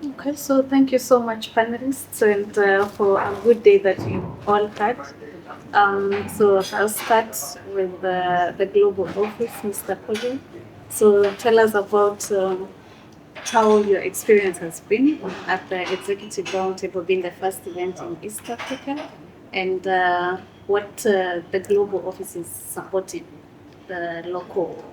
Okay, so thank you so much, panelists, and for a good day that you all had. So I'll start with the global office, Mr. Colin. So tell us about how your experience has been at the Executive Roundtable, being the first event in East Africa, and what the global office is supporting the local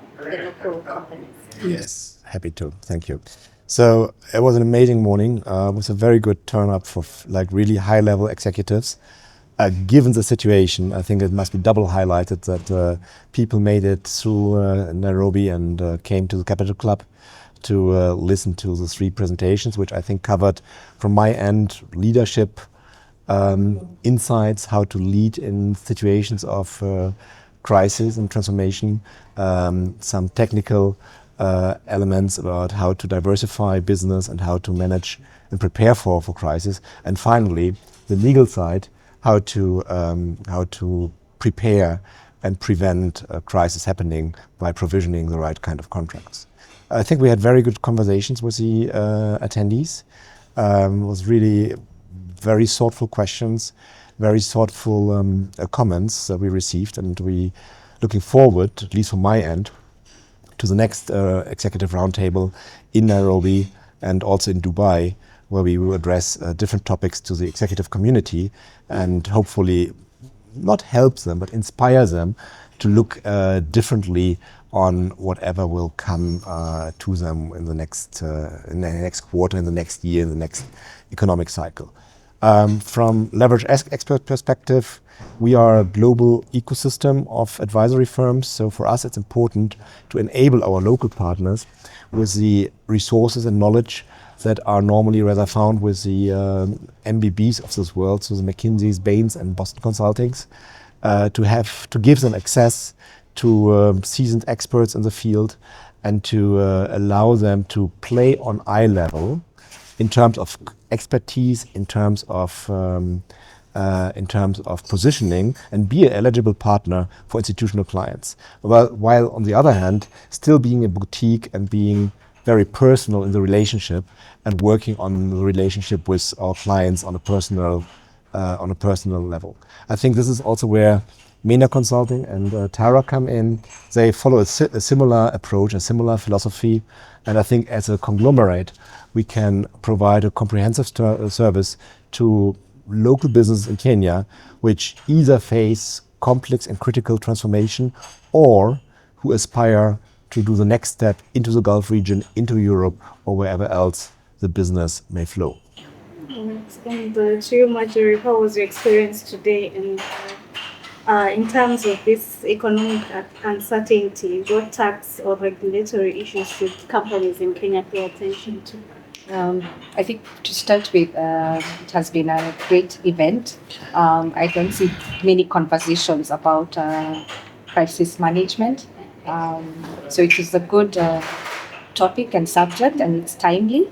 companies. Yes, happy to. Thank you. So it was an amazing morning. It was a very good turn up for like really high level executives. Given the situation, I think it must be double highlighted that people made it through Nairobi and came to the Capital Club to listen to the three presentations, which I think covered from my end leadership insights, how to lead in situations of crisis and transformation, some technical elements about how to diversify business and how to manage and prepare for crisis, and finally the legal side, how to prepare and prevent a crisis happening by provisioning the right kind of contracts. I think we had very good conversations with the attendees. It was really very thoughtful questions, very thoughtful comments that we received, and we looking forward, at least from my end, to the next executive roundtable in Nairobi and also in Dubai, where we will address different topics to the executive community and hopefully not help them, but inspire them to look differently on whatever will come to them in the next quarter, in the next year, in the next economic cycle. From Leverage Expert perspective, we are a global ecosystem of advisory firms. So for us, it's important to enable our local partners with the resources and knowledge that are normally rather found with the MBBs of this world, so the McKinseys, Bains, and Boston Consultings, to give them access to seasoned experts in the field and to allow them to play on eye level in terms of expertise, in terms of positioning, and be an eligible partner for institutional clients. While on the other hand, still being a boutique and being very personal in the relationship and working on the relationship with our clients on a personal level. I think this is also where MENA Consulting and Tara come in. They follow a similar approach, a similar philosophy, and I think as a conglomerate, we can provide a comprehensive service to local businesses in Kenya, which either face complex and critical transformation or who aspire to do the next step into the Gulf region, into Europe, or wherever else the business may flow. And to you, Marjorie, how was your experience today? And in terms of this economic uncertainty, what tax or regulatory issues should companies in Kenya pay attention to? I think to start with, it has been a great event. I don't see many conversations about crisis management. So it is a good topic and subject, and it's timely,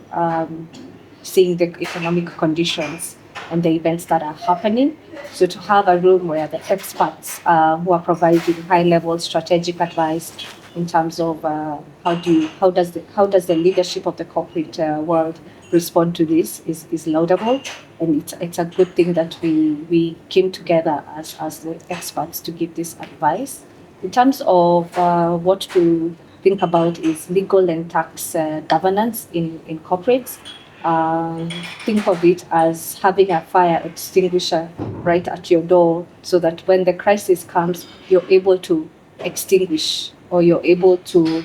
seeing the economic conditions and the events that are happening. So to have a room where the experts who are providing high-level strategic advice in terms of how does the leadership of the corporate world respond to this is laudable, and it's a good thing that we came together as the experts to give this advice. In terms of what to think about is legal and tax governance in corporates. Think of it as having a fire extinguisher right at your door, so that when the crisis comes, you're able to extinguish, or you're able to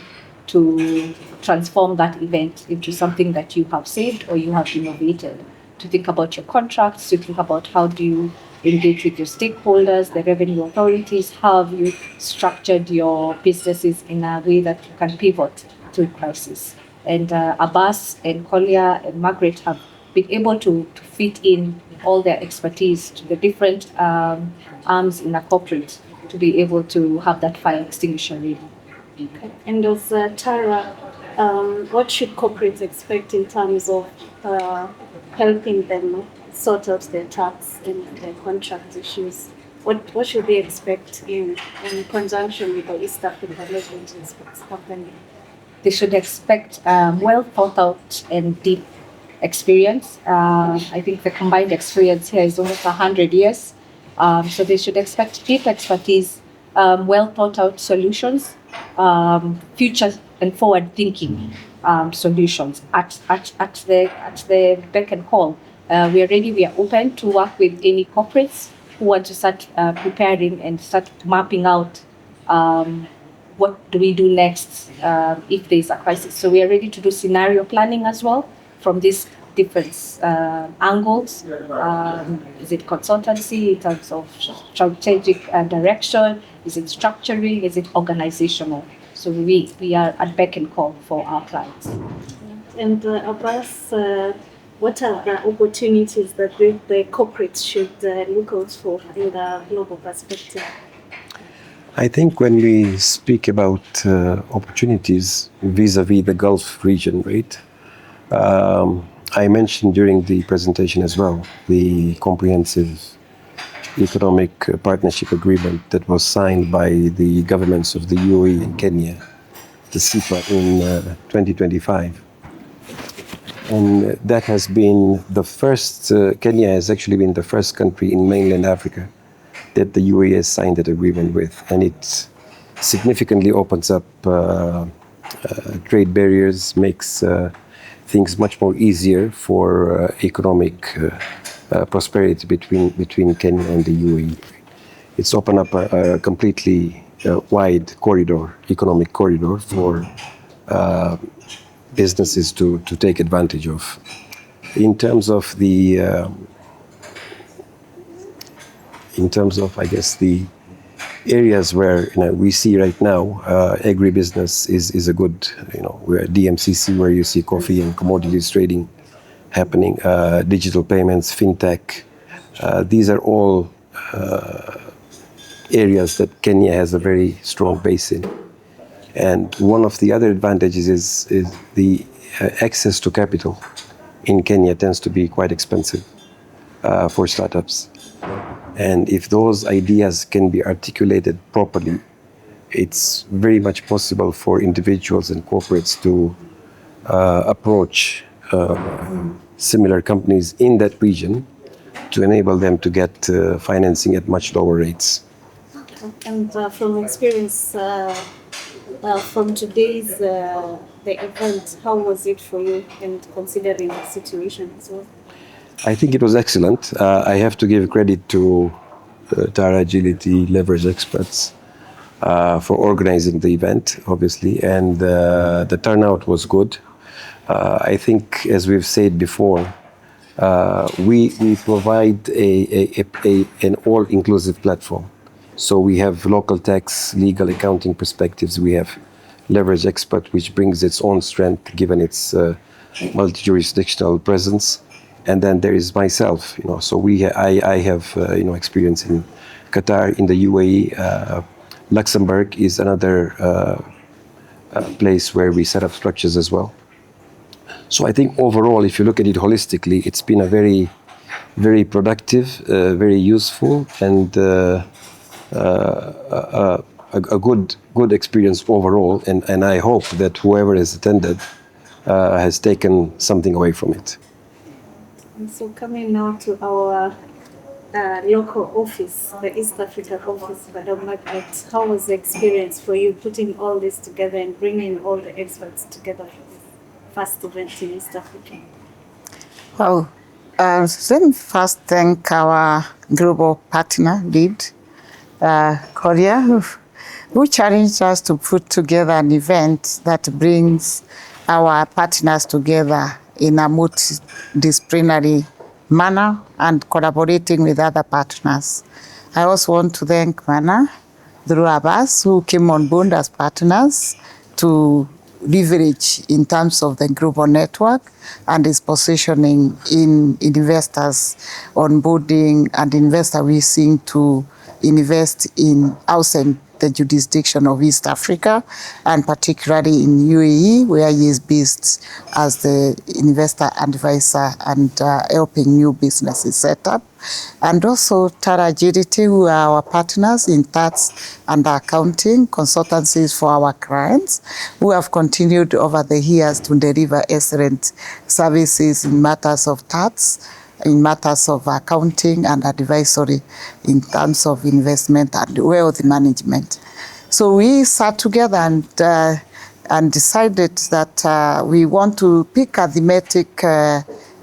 transform that event into something that you have saved or you have innovated. To think about your contracts, to think about how do you engage with your stakeholders, the revenue authorities, how have you structured your businesses in a way that you can pivot to a crisis. And Abbas and Collier and Margaret have been able to fit in all their expertise to the different arms in a corporate to be able to have that fire extinguisher ready. Okay. And as Tara, what should corporates expect in terms of helping them sort out their tax and their contract issues? What should they expect in conjunction with the East African Leverage Experts Company? They should expect well thought out and deep experience. I think the combined experience here is almost 100 years. So they should expect deep expertise, well thought out solutions, future and forward thinking solutions at the beck and call. We are ready, we are open to work with any corporates who want to start preparing and start mapping out what do we do next if there's a crisis. So we are ready to do scenario planning as well from these different angles. Is it consultancy in terms of strategic direction? Is it structuring? Is it organizational? So we are at beck and call for our clients. And Abbas, what are the opportunities that the corporates should look out for in the global perspective? I think when we speak about opportunities vis-a-vis the Gulf region, right? I mentioned during the presentation as well the comprehensive economic partnership agreement that was signed by the governments of the UAE and Kenya, the CEPA, in 2025. And that has been the first, Kenya has actually been the first country in mainland Africa that the UAE has signed that agreement with. And it significantly opens up trade barriers, makes things much more easier for economic prosperity between Kenya and the UAE. It's opened up a completely wide corridor, economic corridor for businesses to take advantage of. In terms of I guess the areas where we see right now, agribusiness is a good, we're DMCC, where you see coffee and commodities trading happening, digital payments, fintech. These are all areas that Kenya has a very strong base in. And one of the other advantages is the access to capital in Kenya tends to be quite expensive for startups. And if those ideas can be articulated properly, it's very much possible for individuals and corporates to approach similar companies in that region to enable them to get financing at much lower rates. And from experience, from today's the event, how was it for you, and considering the situation as well? I think it was excellent. I have to give credit to Tara Agility, Leverage Experts, for organizing the event, obviously, and the turnout was good. I think, as we've said before, we provide an all-inclusive platform. So we have local tax, legal, accounting perspectives. We have Leverage Expert, which brings its own strength given its multi-jurisdictional presence. And then there is myself, So I have experience in Qatar, in the UAE. Luxembourg is another place where we set up structures as well. So I think overall, if you look at it holistically, it's been a very, very productive, very useful, and a good experience overall. And I hope that whoever has attended has taken something away from it. And so coming now to our local office, the East Africa office, Madam Margaret, how was the experience for you putting all this together and bringing all the experts together for this first event in East Africa? Well, let me first thank our global partner lead, Korea, who challenged us to put together an event that brings our partners together in a multidisciplinary manner and collaborating with other partners. I also want to thank Mana through Abbas, who came on board as partners to leverage in terms of the global network and its positioning in investors onboarding and investor wishing to invest in outside the jurisdiction of East Africa, and particularly in UAE, where he is based as the investor advisor and helping new businesses set up. And also Tara Agility, who are our partners in tax and accounting consultancies for our clients, who have continued over the years to deliver excellent services in matters of tax, in matters of accounting and advisory in terms of investment and wealth management. So we sat together and decided that we want to pick a thematic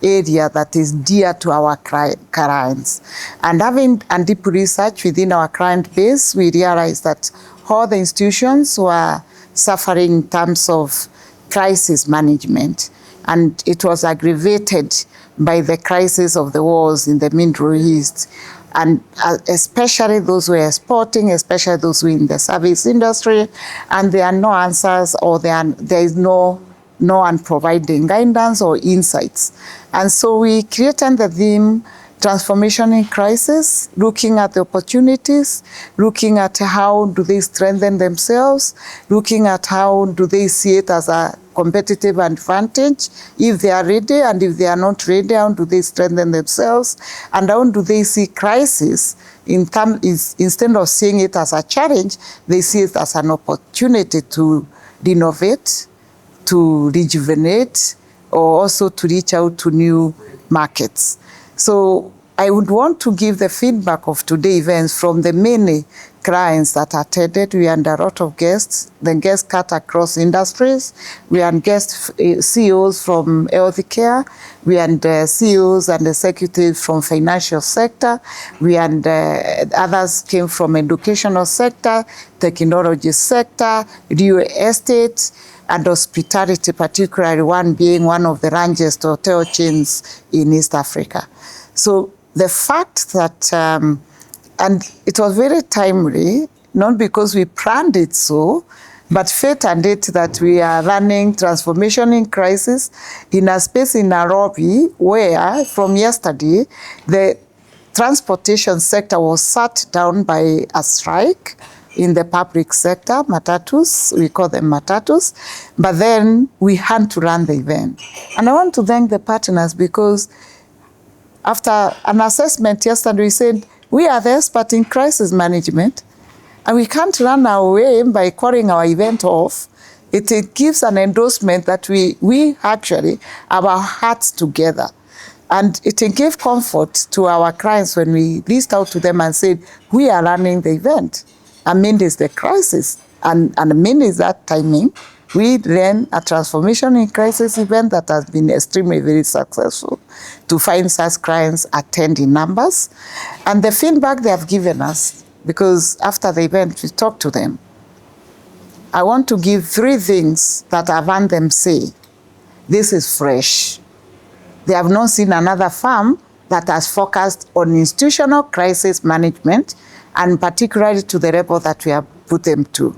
area that is dear to our clients. And having a deep research within our client base, we realized that all the institutions were suffering in terms of crisis management. And it was aggravated by the crisis of the wars in the Middle East, and especially those who are exporting, especially those who are in the service industry, and there are no answers, or there is no one providing guidance or insights. And so we created the theme, Transformation in Crisis, looking at the opportunities, looking at how do they strengthen themselves, looking at how do they see it as a competitive advantage, if they are ready, and if they are not ready, how do they strengthen themselves, and how do they see crisis instead of seeing it as a challenge, they see it as an opportunity to innovate, to rejuvenate, or also to reach out to new markets. So I would want to give the feedback of today's events from the many clients that attended. We had a lot of guests. The guests cut across industries. We had guest CEOs from healthcare. We had CEOs and executives from financial sector. We had others came from educational sector, technology sector, real estate, and hospitality, particularly one being one of the largest hotel chains in East Africa. So the fact that, and it was very timely, not because we planned it so, but fate and it that we are running Transformation in Crisis in a space in Nairobi where from yesterday, the transportation sector was shut down by a strike in the public sector, matatus, we call them matatus, but then we had to run the event. And I want to thank the partners because after an assessment yesterday, we said, we are the expert in crisis management, and we can't run our way by calling our event off. It gives an endorsement that we actually have our hearts together. And it gave comfort to our clients when we reached out to them and said, we are running the event. Amid the crisis, and amid that timing, we ran a Transformation in Crisis event that has been extremely very successful to find such clients attend in numbers. And the feedback they have given us, because after the event we talked to them, I want to give 3 things that I've heard them say. This is fresh. They have not seen another firm that has focused on institutional crisis management, and particularly to the level that we have put them to.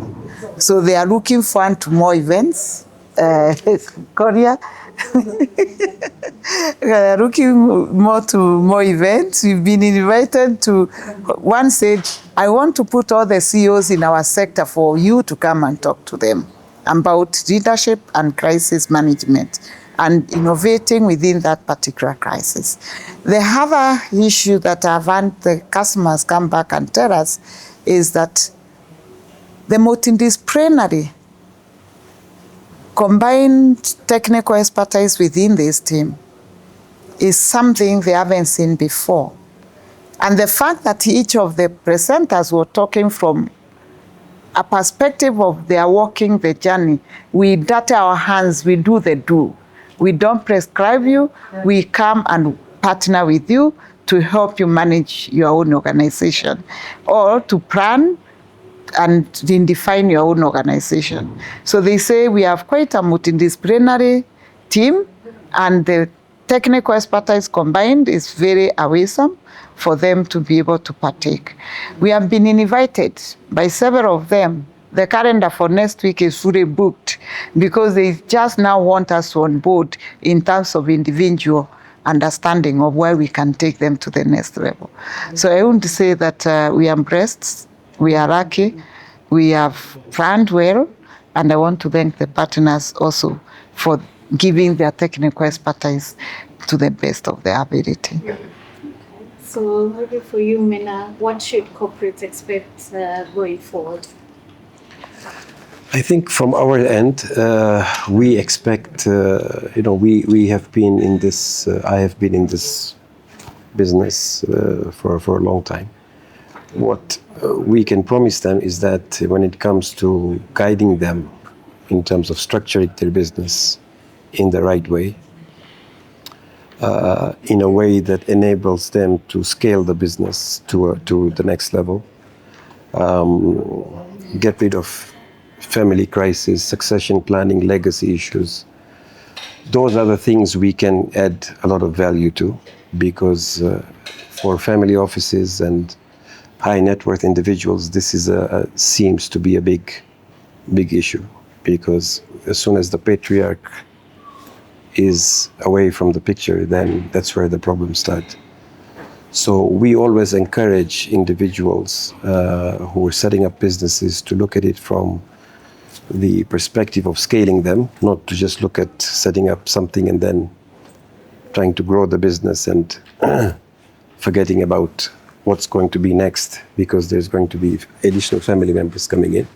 So they are looking forward to more events. Korea, looking more to more events. We've been invited to, one said, I want to put all the CEOs in our sector for you to come and talk to them about leadership and crisis management and innovating within that particular crisis. The other issue that I've had the customers come back and tell us is that the multidisciplinary combined technical expertise within this team is something they haven't seen before. And the fact that each of the presenters were talking from a perspective of they are walking the journey, we dirty our hands, we do the do. We don't prescribe you, we come and partner with you to help you manage your own organization or to plan and define your own organization. So they say we have quite a multidisciplinary team, and the technical expertise combined is very awesome for them to be able to partake. We have been invited by several of them. The calendar for next week is fully booked because they just now want us on board in terms of individual understanding of where we can take them to the next level. So I want to say that we are blessed, we are lucky we have planned well, and I want to thank the partners also for giving their technical expertise to the best of their ability. So maybe for you, Mena, what should corporates expect going forward? I think from our end, we expect, we have been in this, I have been in this business for a long time. What we can promise them is that when it comes to guiding them in terms of structuring their business in the right way, in a way that enables them to scale the business to the next level, get rid of family crisis, succession planning, legacy issues. Those are the things we can add a lot of value to, because for family offices and high net worth individuals, this is seems to be a big issue, because as soon as the patriarch is away from the picture, then that's where the problems start. So we always encourage individuals who are setting up businesses to look at it from the perspective of scaling them, not to just look at setting up something and then trying to grow the business and forgetting about what's going to be next, because there's going to be additional family members coming in.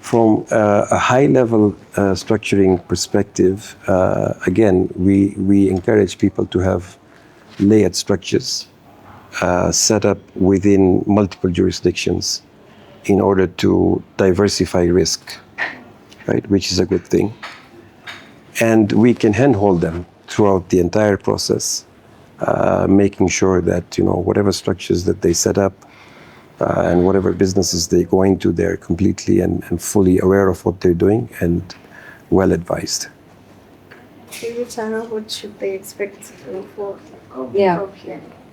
From a high-level structuring perspective, again, we encourage people to have layered structures set up within multiple jurisdictions in order to diversify risk, right, which is a good thing. And we can handhold them throughout the entire process, making sure that, whatever structures that they set up and whatever businesses they go into, they're completely and fully aware of what they're doing and well advised. Tara, what should they expect for? Yeah.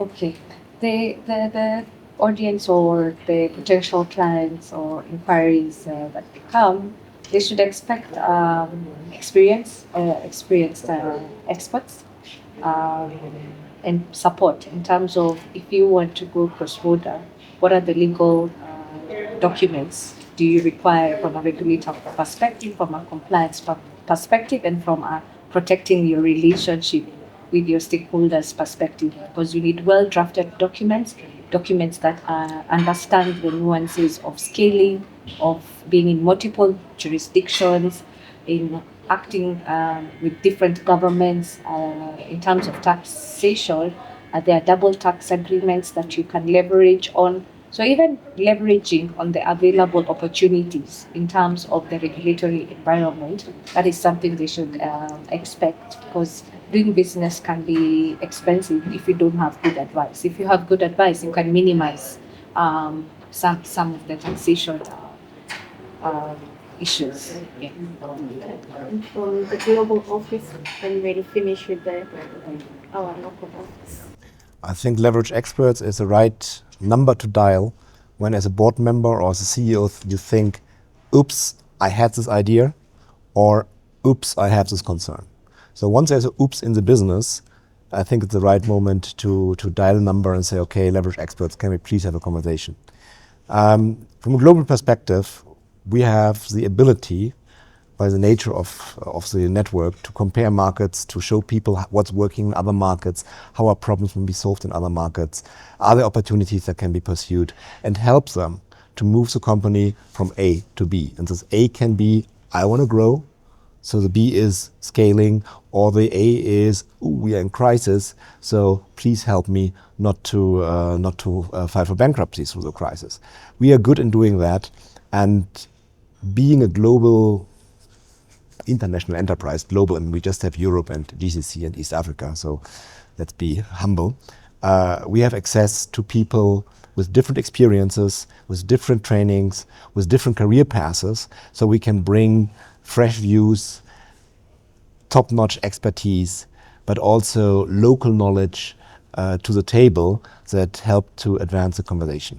Okay. The audience or the potential clients or inquiries that come, they should expect experienced experts and support in terms of, if you want to go cross-border, what are the legal documents do you require from a regulator perspective, from a compliance perspective, and from a protecting your relationship with your stakeholders perspective, because you need well-drafted documents that understand the nuances of scaling, of being in multiple jurisdictions, in acting with different governments in terms of taxation. There are double tax agreements that you can leverage on. So even leveraging on the available opportunities in terms of the regulatory environment, that is something they should expect, because doing business can be expensive if you don't have good advice. If you have good advice, you can minimize some of the taxation issues. Yeah. From the global office, and we'll finish with our local office. I think Leverage Experts is the right number to dial when, as a board member or as a CEO, you think, oops, I had this idea, or oops, I have this concern. So once there's a oops in the business, I think it's the right moment to dial a number and say, okay, Leverage Experts, can we please have a conversation? From a global perspective, we have the ability, by the nature of the network, to compare markets, to show people what's working in other markets, how our problems can be solved in other markets, are there opportunities that can be pursued, and help them to move the company from A to B. And this A can be, I want to grow, so the B is scaling, or the A is, we are in crisis, so please help me not to file for bankruptcy through the crisis. We are good in doing that, and being a global international enterprise, global, and we just have Europe and GCC and East Africa, so let's be humble. We have access to people with different experiences, with different trainings, with different career paths, so we can bring fresh views, top-notch expertise, but also local knowledge to the table that help to advance the conversation.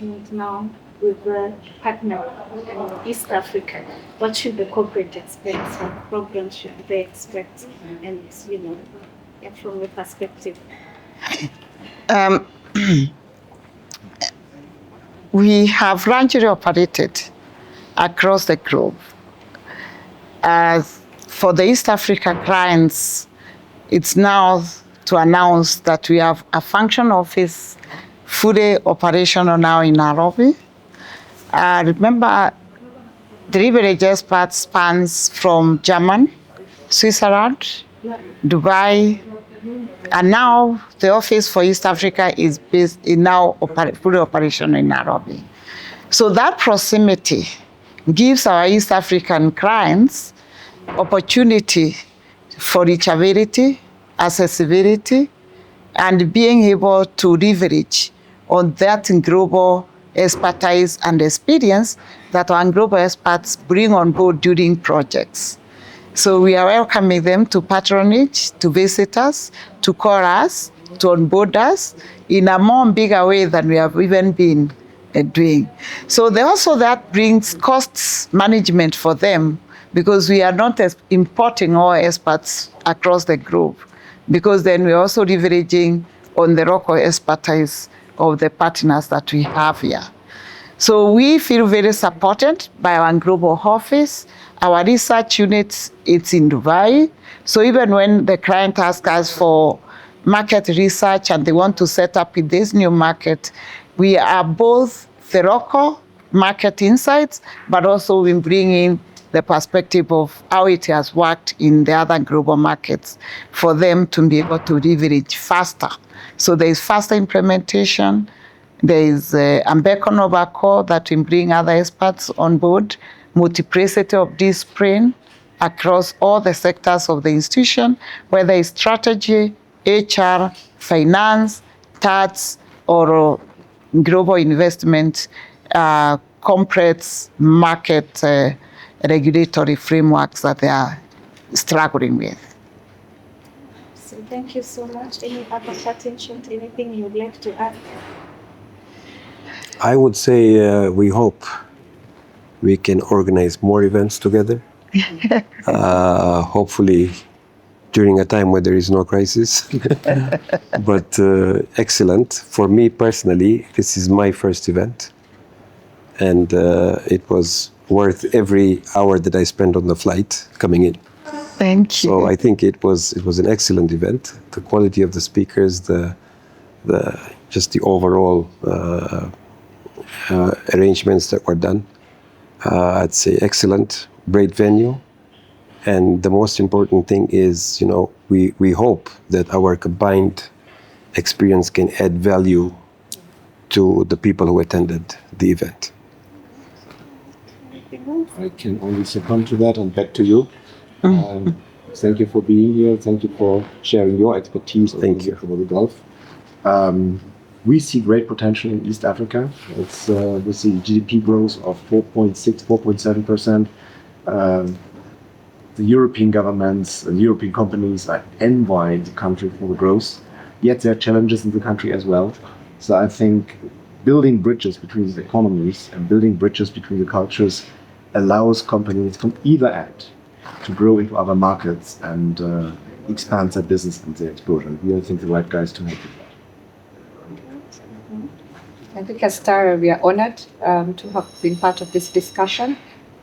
And now, with the partner in East Africa, what should the corporate expect? What programs should they expect? And, from your perspective. we have largely operated across the globe. For the East Africa clients, it's now to announce that we have a function office fully operational now in Nairobi. Remember, the Leverage Experts spans from Germany, Switzerland, Dubai, and now the office for East Africa is fully operational in Nairobi. So that proximity gives our East African clients opportunity for reachability, accessibility, and being able to leverage on that global expertise and experience that our global experts bring on board during projects. So we are welcoming them to patronage, to visit us, to call us, to onboard us in a more bigger way than we have even been doing. So that brings costs management for them, because we are not importing our experts across the globe, because then we're also leveraging on the local expertise of the partners that we have here. So we feel very supported by our global office. Our research unit, it's in Dubai. So even when the client asks us for market research and they want to set up in this new market, we are both the local market insights, but also we bring in the perspective of how it has worked in the other global markets for them to be able to leverage faster. So there is faster implementation. There is a beacon of a core that will bring other experts on board, multiplicity of discipline across all the sectors of the institution, whether it's strategy, HR, finance, tax, or global investment, complex market regulatory frameworks that they are struggling with. So thank you so much. Any other parting shot, anything you'd like to add? I would say we hope we can organize more events together. Hopefully during a time where there is no crisis. But excellent. For me personally, this is my first event. And it was worth every hour that I spent on the flight coming in. Thank you. So I think it was an excellent event. The quality of the speakers, just the overall arrangements that were done, I'd say excellent, great venue. And the most important thing is, we hope that our combined experience can add value to the people who attended the event. I can only second to that, and back to you. Thank you for being here. Thank you for sharing your expertise on the Gulf. We see great potential in East Africa. It's we see GDP growth of 4.6, 4.7%. The European governments and European companies are envying the country for the growth. Yet there are challenges in the country as well. So I think building bridges between the economies and building bridges between the cultures allows companies from either end to grow into other markets and expand their business and their exposure. We are, I think, the right guys to help with that. I think as Tara, we are honored to have been part of this discussion,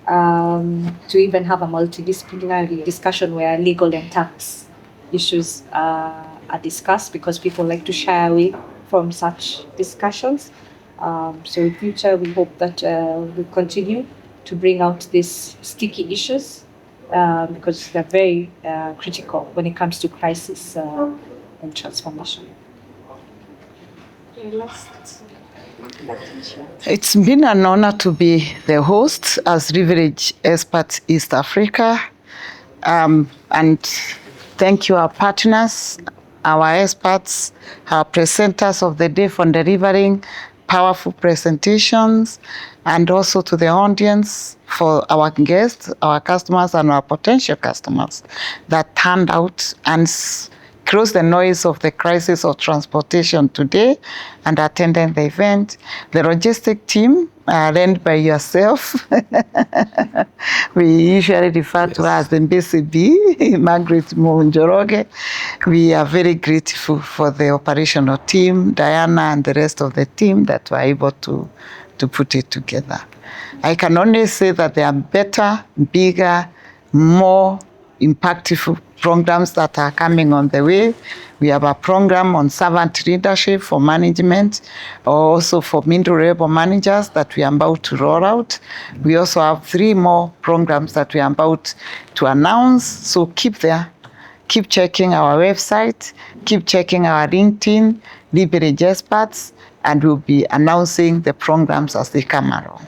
to even have a multidisciplinary discussion where legal and tax issues are discussed, because people like to shy away from such discussions. So in future, we hope that we'll continue to bring out these sticky issues, because they're very critical when it comes to crisis and transformation. It's been an honor to be the host as Leverage Experts East Africa. And thank you, our partners, our experts, our presenters of the day for delivering powerful presentations, and also to the audience, for our guests, our customers, and our potential customers that turned out and crossed the noise of the crisis of transportation today and attended the event. The logistic team, led by yourself, we usually refer to her as the BCB, Margaret Munjoroge. We are very grateful for the operational team, Diana and the rest of the team that were able to to put it together. I can only say that there are better, bigger, more impactful programs that are coming on the way. We have a program on servant leadership for management, also for middle level managers that we are about to roll out. We also have 3 more programs that we are about to announce, so keep there. Keep checking our website, keep checking our LinkedIn, Leverage Experts, and we'll be announcing the programs as they come along.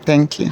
Thank you.